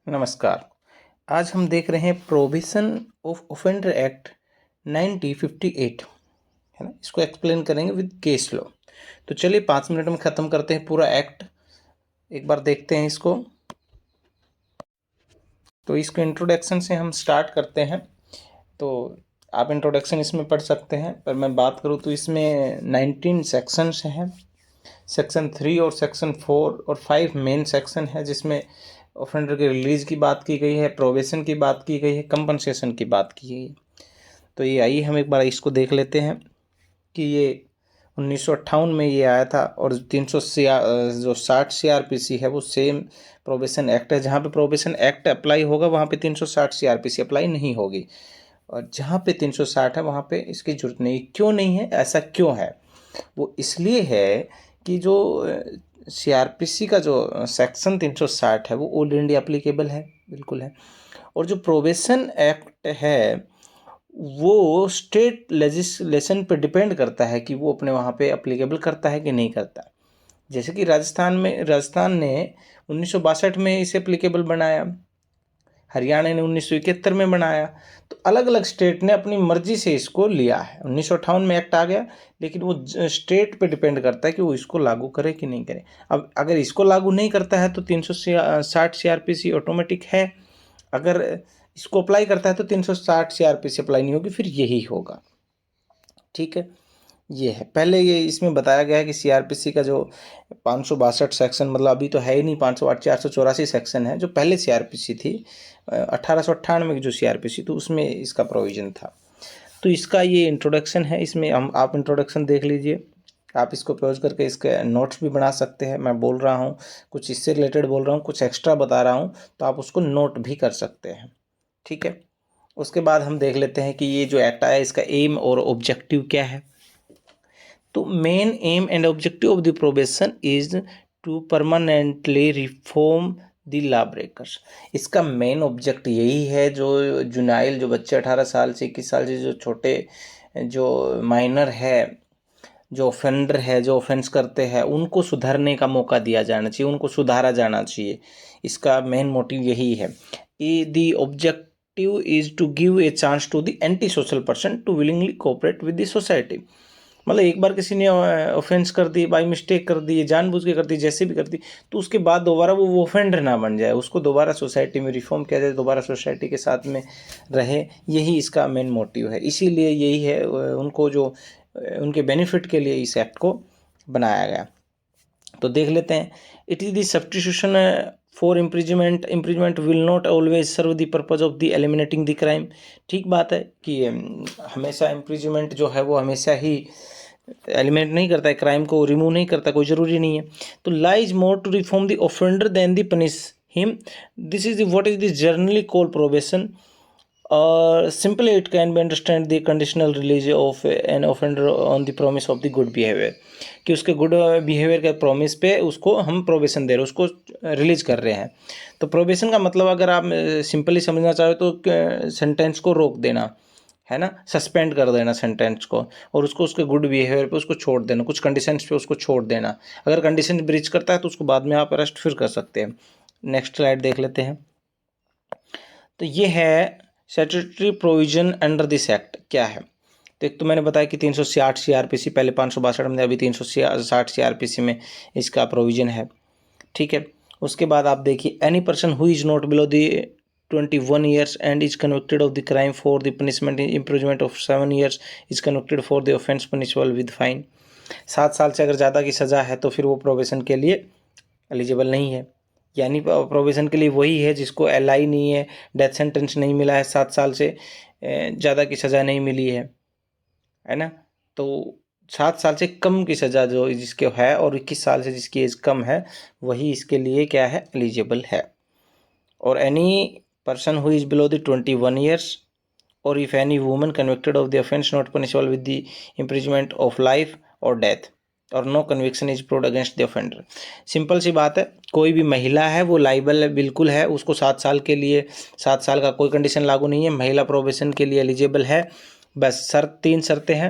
नमस्कार। आज हम देख रहे हैं प्रोविज़न ऑफ ऑफेंडर एक्ट 1958, है ना। इसको एक्सप्लेन करेंगे विद केस लॉ। तो चलिए 5 मिनट में ख़त्म करते हैं पूरा एक्ट, एक बार देखते हैं इसको। तो इसको इंट्रोडक्शन से हम स्टार्ट करते हैं। तो आप इंट्रोडक्शन इसमें पढ़ सकते हैं, पर मैं बात करूँ तो इसमें 19 सेक्शंस हैं। सेक्शन 3 और सेक्शन 4 और 5 मेन सेक्शन है, जिसमें ऑफेंडर के रिलीज की बात की गई है, प्रोबेशन की बात की गई है, कंपनसेशन की बात की गई है। तो ये आइए हम एक बार इसको देख लेते हैं कि ये 1958 में ये आया था, और 300 जो 60 CRPC है वो सेम प्रोबेशन एक्ट है। जहाँ पे प्रोबेशन एक्ट अप्लाई होगा वहाँ पे 360 CRPC अप्लाई नहीं होगी, और जहाँ पे 360 है वहाँ पे इसकी जरूरत नहीं। क्यों नहीं है, ऐसा क्यों है? वो इसलिए है कि जो CRPC का जो सेक्शन 360 है वो ऑल इंडिया अप्लीकेबल है, बिल्कुल है। और जो प्रोबेशन एक्ट है वो स्टेट लेजिस्लेशन पे डिपेंड करता है कि वो अपने वहाँ पे अप्लीकेबल करता है कि नहीं करता। जैसे कि राजस्थान ने 1962 में इसे अप्लीकेबल बनाया, हरियाणा ने 1971 में बनाया। तो अलग अलग स्टेट ने अपनी मर्जी से इसको लिया है। 1958 में एक्ट आ गया, लेकिन वो स्टेट पे डिपेंड करता है कि वो इसको लागू करे कि नहीं करे। अब अगर इसको लागू नहीं करता है तो 360 CRPC ऑटोमेटिक है। अगर इसको अप्लाई करता है तो 360 CRPC अप्लाई नहीं होगी, फिर यही होगा। ठीक है, ये है। पहले ये इसमें बताया गया है कि CRPC का जो 562 सेक्शन, मतलब अभी तो है ही नहीं, 508 484 सेक्शन है। जो पहले CRPC थी 1898 की जो CRPC थी उसमें इसका प्रोविज़न था। तो इसका ये इंट्रोडक्शन है। इसमें आप इंट्रोडक्शन देख लीजिए, आप इसको पॉज करके इसके नोट्स भी बना सकते हैं। मैं बोल रहा हूँ कुछ इससे रिलेटेड बोल रहा हूँ, कुछ एक्स्ट्रा बता रहा हूँ, तो आप उसको नोट भी कर सकते हैं। ठीक है, उसके बाद हम देख लेते हैं कि ये जो एक्ट आया इसका एम और ऑब्जेक्टिव क्या है। तो main aim and objective of the probation is to permanently reform the law breakers. इसका मेन ऑब्जेक्ट यही है, जो जुनाइल, जो बच्चे 18 साल से 21 साल से जो छोटे, जो माइनर है, जो ऑफेंडर है, जो ऑफेंस करते हैं, उनको सुधरने का मौका दिया जाना चाहिए, उनको सुधारा जाना चाहिए। इसका मेन मोटिव यही है। The objective is to give a chance to the anti social person to willingly cooperate with the society. मतलब एक बार किसी ने ऑफेंस कर दी, बाई मिस्टेक कर दी, जानबूझ के कर दी, जैसे भी कर दी, तो उसके बाद दोबारा वो ऑफेंडर ना बन जाए, उसको दोबारा सोसाइटी में रिफॉर्म किया जाए, दोबारा सोसाइटी के साथ में रहे। यही इसका मेन मोटिव है। इसीलिए यही है उनको जो उनके बेनिफिट के लिए इस एक्ट को बनाया गया। तो देख लेते हैं। It is the substitution for imprisonment will not always serve the purpose of the eliminating the crime. ठीक बात है कि हमेशा इम्प्रिजमेंट जो है वो हमेशा ही एलिमिनेट नहीं करता है, क्राइम को रिमूव नहीं करता, कोई ज़रूरी नहीं है। तो law is more to reform the offender then the punish him. This is what is the generally called probation, or simply it can be understand the conditional release of an offender on the promise of the good behavior, कि उसके good behaviour के promise पे उसको हम probation दे रहे हैं, उसको release कर रहे हैं। तो प्रोबेशन का मतलब अगर आप सिंपली समझना चाहो तो सेंटेंस को रोक देना है ना, सस्पेंड कर देना सेंटेंस को, और उसको उसके गुड बिहेवियर पे उसको छोड़ देना, कुछ कंडीशंस पे उसको छोड़ देना। अगर कंडीशन ब्रीच करता है तो उसको बाद में आप अरेस्ट फिर कर सकते हैं। नेक्स्ट स्लाइड देख लेते हैं। तो ये है statutory provision under this act क्या है। तो एक तो मैंने बताया कि 360 CRPC, पहले 562 में, अभी 360 CRPC में इसका प्रोविजन है। ठीक है, उसके बाद आप देखिए, any person who is not below the 21 years and is convicted of the crime for the punishment imprisonment of 7 years is convicted for the offence punishable with fine. 7 साल से अगर ज़्यादा की सज़ा है तो फिर वो प्रोबेशन के लिए एलिजिबल नहीं है। यानी प्रोविज़न के लिए वही है जिसको LI नहीं है, डेथ सेंटेंस नहीं मिला है, 7 साल से ज़्यादा की सज़ा नहीं मिली है ना। तो 7 साल से कम की सज़ा जो जिसके है, और 21 साल से जिसकी एज कम है, वही इसके लिए क्या है, एलिजिबल है। और any person who is below the 21 years, और if any woman convicted of the offence not punishable with the imprisonment of life और डेथ, और no conviction is proved against the offender. Simple सी बात है, कोई भी महिला है वो लाइबल बिल्कुल है, उसको 7 साल के लिए, 7 साल का कोई कंडीशन लागू नहीं है, महिला प्रोबेशन के लिए एलिजिबल है। बस तीन शर्तें हैं।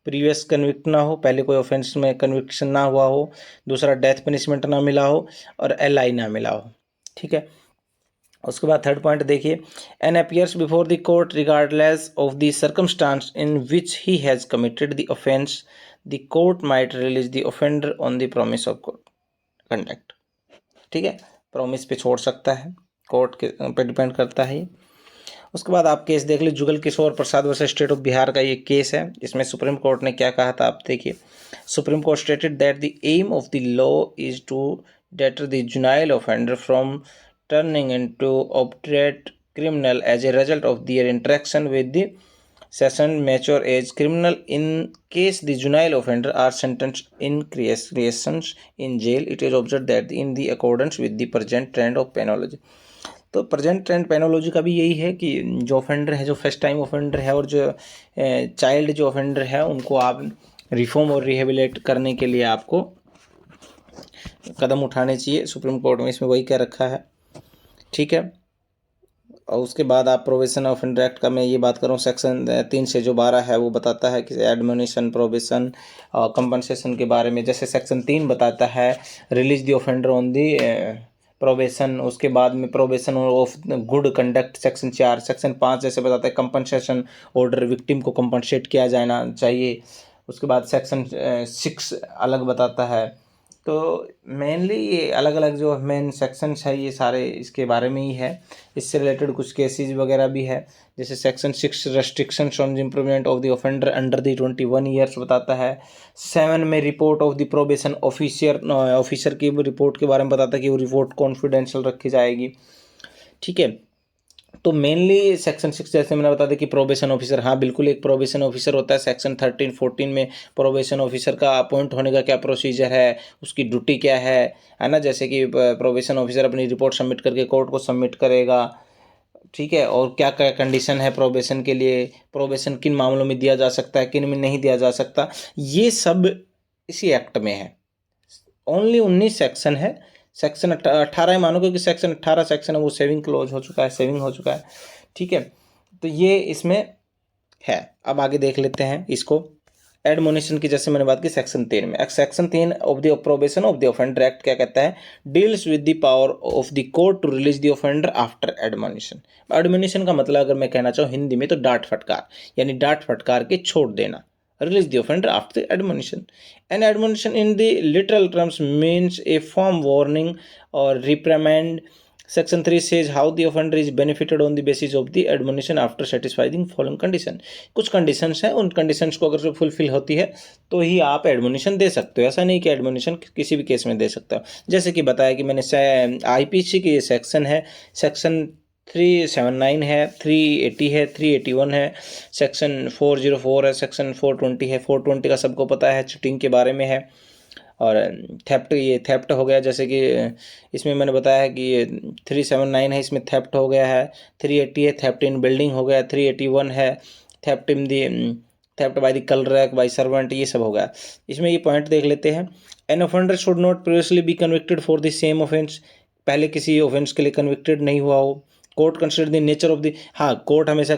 प्रीवियस कन्विक्ट ना हो, पहले कोई ऑफेंस में कन्विक्शन ना हुआ हो, दूसरा डेथ पनिशमेंट ना मिला हो, और LI ना मिला हो। ठीक है, उसके बाद थर्ड पॉइंट देखिए, an appears before the court regardless of the circumstances in which he has committed the offence, the court might release the offender on the promise of conduct. ठीक है, प्रॉमिस पे छोड़ सकता है, कोर्ट के पे depend करता है। उसके बाद आप केस देख लीजिए, जुगल किशोर प्रसाद वर्सेस स्टेट ऑफ बिहार का ये केस है। इसमें सुप्रीम कोर्ट ने क्या कहा था आप देखिए, supreme court stated that the aim of the law is to deter the juvenile offender from turning into obdurate criminal as a result of their interaction with the session mature age criminal. In case the juvenile offender are sentenced in creations in jail, it is observed that in the accordance with the present trend of penology। तो present trend पेनोलॉजी का भी यही है कि जो offender है, जो first time offender है और जो चाइल्ड जो ऑफेंडर है, उनको आप रिफॉर्म और रिहेबिलेट करने के लिए आपको कदम उठाने चाहिए। सुप्रीम कोर्ट में इसमें वही कह रखा है। ठीक है, और उसके बाद आप प्रोबेशन ऑफेंडर एक्ट का मैं ये बात कर रहा हूँ, सेक्शन 3 से जो 12 है वो बताता है कि एडमोनिशन, प्रोबेशन और कंपनसेशन के बारे में। जैसे सेक्शन 3 बताता है release the offender on the probation, उसके बाद में probation of good conduct section 4। Section 5 जैसे बताता है कंपनसेशन ऑर्डर, विक्टिम को कंपनसेट किया जाना चाहिए। उसके बाद सेक्शन 6 अलग बताता है। तो मेनली ये अलग अलग जो मेन सेक्शंस है ये सारे इसके बारे में ही है। इससे रिलेटेड कुछ केसेस वगैरह भी है, जैसे section 6 restrictions on improvement of the offender under the 21 years बताता है। 7 में report of the probation officer की रिपोर्ट के बारे में बताता है कि वो रिपोर्ट कॉन्फिडेंशियल रखी जाएगी। ठीक है, तो मेनली सेक्शन 6 जैसे मैंने बता दिया कि प्रोबेशन ऑफिसर, हाँ बिल्कुल एक प्रोबेशन ऑफिसर होता है। सेक्शन 13, 14 में प्रोबेशन ऑफिसर का अपॉइंट होने का क्या प्रोसीजर है, उसकी ड्यूटी क्या है ना। जैसे कि प्रोबेशन ऑफिसर अपनी रिपोर्ट सबमिट करके कोर्ट को सबमिट करेगा। ठीक है, और क्या क्या कंडीशन है प्रोबेशन के लिए, प्रोबेशन किन मामलों में दिया जा सकता है, किन में नहीं दिया जा सकता, ये सब इसी एक्ट में है। ओनली 19 सेक्शन है। सेक्शन 18 मानो, क्योंकि सेक्शन 18 सेक्शन है वो सेविंग क्लोज हो चुका है, सेविंग हो चुका है। ठीक है, तो ये इसमें है। अब आगे देख लेते हैं इसको, एडमोनिशन की जैसे मैंने बात की सेक्शन 3 में। Section 3 of the probation of the offender act क्या कहता है, deals with the power of the court to release the offender after admonition. Admonition का मतलब अगर मैं कहना चाहूँ हिंदी में तो डांट फटकार, यानी डांट फटकार के छोड़ देना। Release the offender after admonition. An admonition in the literal terms means a firm warning or reprimand. Section 3 says how the offender is benefited on the basis of the admonition after satisfying following condition। कुछ conditions हैं, उन conditions को अगर fulfil होती है तो ही आप admonition दे सकते हो। ऐसा नहीं कि एडमोनिशन किसी भी केस में दे सकते हो। जैसे कि बताया कि मैंने IPC की ये सेक्शन है, सेक्शन 379 है, 380 है, 381 है, सेक्शन 404 है, सेक्शन 420 है। 420 का सबको पता है, चीटिंग के बारे में है। और थेफ्ट, ये थेफ्ट हो गया, जैसे कि इसमें मैंने बताया है कि ये 379 है, इसमें थेफ्ट हो गया है। 380 है, थेफ्ट इन बिल्डिंग हो गया। 381 है, theft in the theft by the clerk, by servant, ये सब हो गया। इसमें ये पॉइंट देख लेते हैं। An offender should not previously be convicted for the same offence, पहले किसी ऑफेंस के लिए कन्विक्टेड नहीं हुआ हो। Court consider the nature of the, हाँ कोर्ट हमेशा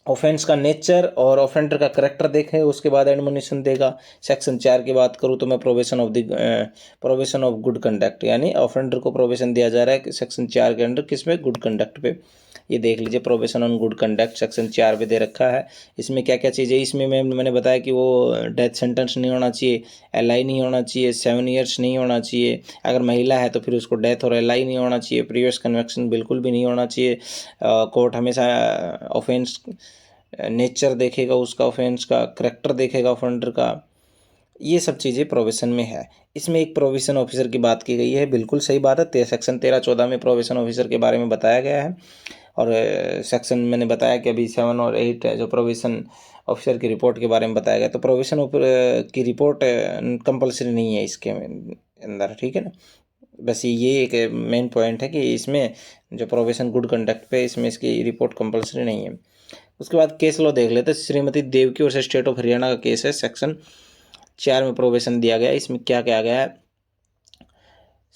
ऑफेंस का नेचर और ऑफेंडर का करेक्टर देखे उसके बाद एडमोनिशन देगा। सेक्शन 4 की बात करूँ तो मैं प्रोबेशन ऑफ गुड कंडक्ट, यानी ऑफेंडर को प्रोबेशन दिया जा रहा है सेक्शन 4 के अंडर, किसमें, गुड कंडक्ट पे। ये देख लीजिए, probation on good conduct section 4 पे दे रखा है। इसमें क्या क्या चीज़ें, इसमें मैंने बताया कि वो डेथ सेंटेंस नहीं होना चाहिए, LI नहीं होना चाहिए, 7 ईयर्स नहीं होना चाहिए। अगर महिला है तो फिर उसको डेथ और LI नहीं होना चाहिए, प्रीवियस कन्विक्शन बिल्कुल भी नहीं होना चाहिए। कोर्ट हमेशा ऑफेंस नेचर देखेगा, उसका ऑफेंस का करेक्टर देखेगा ऑफेंडर का। ये सब चीज़ें प्रोबेशन में है। इसमें एक प्रोबेशन ऑफिसर की बात की गई है, बिल्कुल सही बात है। सेक्शन 13-14 में प्रोबेशन ऑफिसर के बारे में बताया गया है। और सेक्शन मैंने बताया कि अभी 7 और 8 है जो प्रोबेशन ऑफिसर की रिपोर्ट के बारे में बताया गया। तो प्रोबेशन की रिपोर्ट कंपलसरी नहीं है इसके अंदर, ठीक है ना। बस ये एक मेन पॉइंट है कि इसमें जो प्रोबेशन गुड कंडक्ट पे, इसमें इसकी रिपोर्ट कंपलसरी नहीं है। उसके बाद केस लॉ देख लेते हैं। श्रीमती देवकी और स्टेट ऑफ हरियाणा का केस है। सेक्शन 4 में प्रोबेशन दिया गया है। इसमें क्या क्या गया है,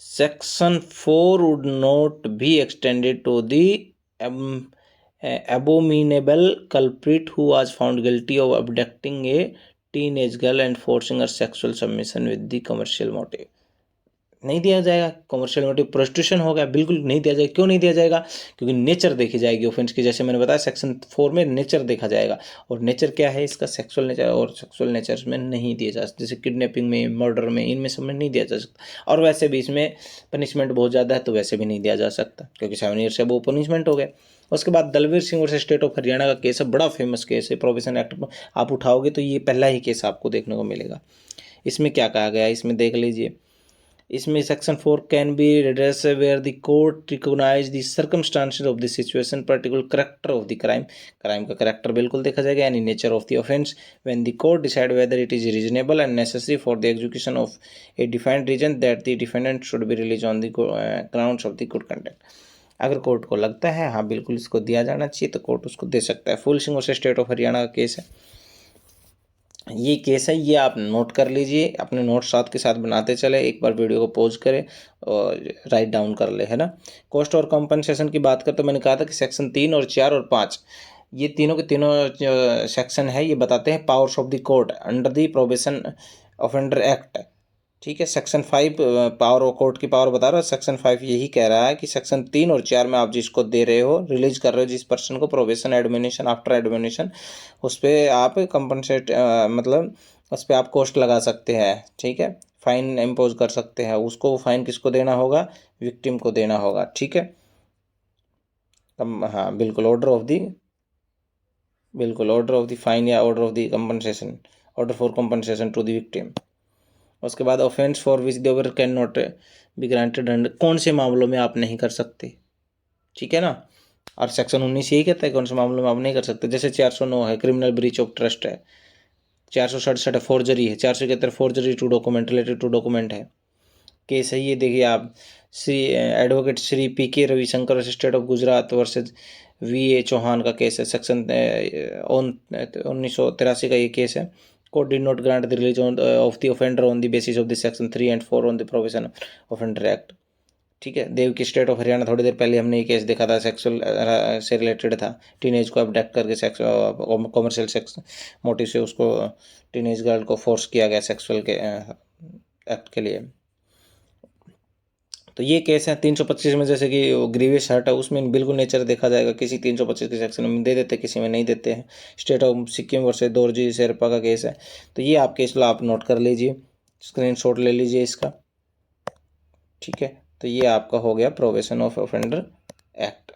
section 4 would not be extended to the abominable culprit who was found guilty of abducting a teenage girl and forcing her sexual submission with the commercial motive। नहीं दिया जाएगा। कॉमर्शियल मोटिव प्रोस्टिट्यूशन हो गया, बिल्कुल नहीं दिया जाएगा। क्यों नहीं दिया जाएगा? क्योंकि नेचर देखी जाएगी ऑफेंस की, जैसे मैंने बताया सेक्शन 4 में नेचर देखा जाएगा, और नेचर क्या है इसका? सेक्सुअल नेचर, और सेक्सुअल नेचर में नहीं दिया जा सकता, जैसे किडनैपिंग में, मर्डर में, इनमें सब में नहीं दिया जा सकता। और वैसे भी इसमें पनिशमेंट बहुत ज़्यादा है, तो वैसे भी नहीं दिया जा सकता, क्योंकि 7 ईयर से वो पनिशमेंट हो गया। उसके बाद Dalvir Singh versus state of Haryana का केस है, बड़ा फेमस केस है। प्रोविजन एक्ट आप उठाओगे तो ये पहला ही केस आपको देखने को मिलेगा। इसमें क्या कहा गया है, इसमें देख लीजिए। इसमें section 4 can be redress where the court recognise the circumstances of the situation particular character of the crime. Crime का करेक्टर बिल्कुल देखा जाएगा, यानी nature of the offence, when the court decide whether it is reasonable and necessary for the execution of a defined reason that the defendant should be release on the grounds of the good conduct. अगर court को लगता है हाँ बिल्कुल इसको दिया जाना चाहिए, तो कोर्ट उसको दे सकता है। फूल सिंह और स्टेट ऑफ हरियाणा का केस है, ये केस है, ये आप नोट कर लीजिए, अपने नोट साथ के साथ बनाते चले, एक बार वीडियो को पॉज करें और राइट डाउन कर ले, है ना। कॉस्ट और कंपनसेशन की बात करते, तो मैंने कहा था कि सेक्शन 3 और 4 और 5 ये तीनों के तीनों सेक्शन है, ये बताते हैं powers of the court under the probation offender act. ठीक है, सेक्शन 5 पावर ऑफ कोर्ट की पावर बता रहा है, सेक्शन 5 यही कह रहा है कि सेक्शन 3 और 4 में आप जिसको दे रहे हो, रिलीज कर रहे हो जिस पर्सन को, प्रोबेशन एडमिनिशन आफ्टर एडमिनिशन, उस पर आप कंपनसेट मतलब उस पर आप कॉस्ट लगा सकते हैं। ठीक है, फाइन इम्पोज कर सकते हैं, उसको फाइन किसको देना होगा? विक्टिम को देना होगा। ठीक है, हाँ बिल्कुल, ऑर्डर ऑफ द फाइन या order of the compensation, order for compensation to the victim. उसके बाद offence for which the over can not be granted under, कौन से मामलों में आप नहीं कर सकते? ठीक है ना, और सेक्शन 19 यही कहता है कौन से मामलों में आप नहीं कर सकते। जैसे 409 है, क्रिमिनल ब्रीच ऑफ ट्रस्ट है, 467 है, फोर्जरी है, 471 forgery to document, related to document है केस है। ये देखिए आप, Shri advocate Shri P K. Ravishankar state of Gujarat versus V.A. Chauhan का केस है, सेक्शन 1983 का ये केस है। Court did not grant the release of the offender on the basis of the section 3 and 4 on the provision offender act. ठीक है, देव की स्टेट ऑफ हरियाणा, थोड़ी देर पहले हमने ये केस देखा था, सेक्सुअल से रिलेटेड था, टीनेज को अबडक्ट करके सेक्स कॉमर्शियल सेक्स मोटिव से उसको टीनेज गर्ल को फोर्स किया गया सेक्सुअल के एक्ट के लिए। तो ये केस है 325 में, जैसे कि ग्रीवियस हर्ट है उसमें बिल्कुल नेचर देखा जाएगा, किसी 325 के सेक्शन में दे देते, किसी में नहीं देते हैं। State of Sikkim versus Dorji Sherpa का केस है, तो ये आप केस लो, आप नोट कर लीजिए, स्क्रीनशॉट ले लीजिए इसका। ठीक है, तो ये आपका हो गया प्रोबेशन ऑफ ऑफेंडर एक्ट।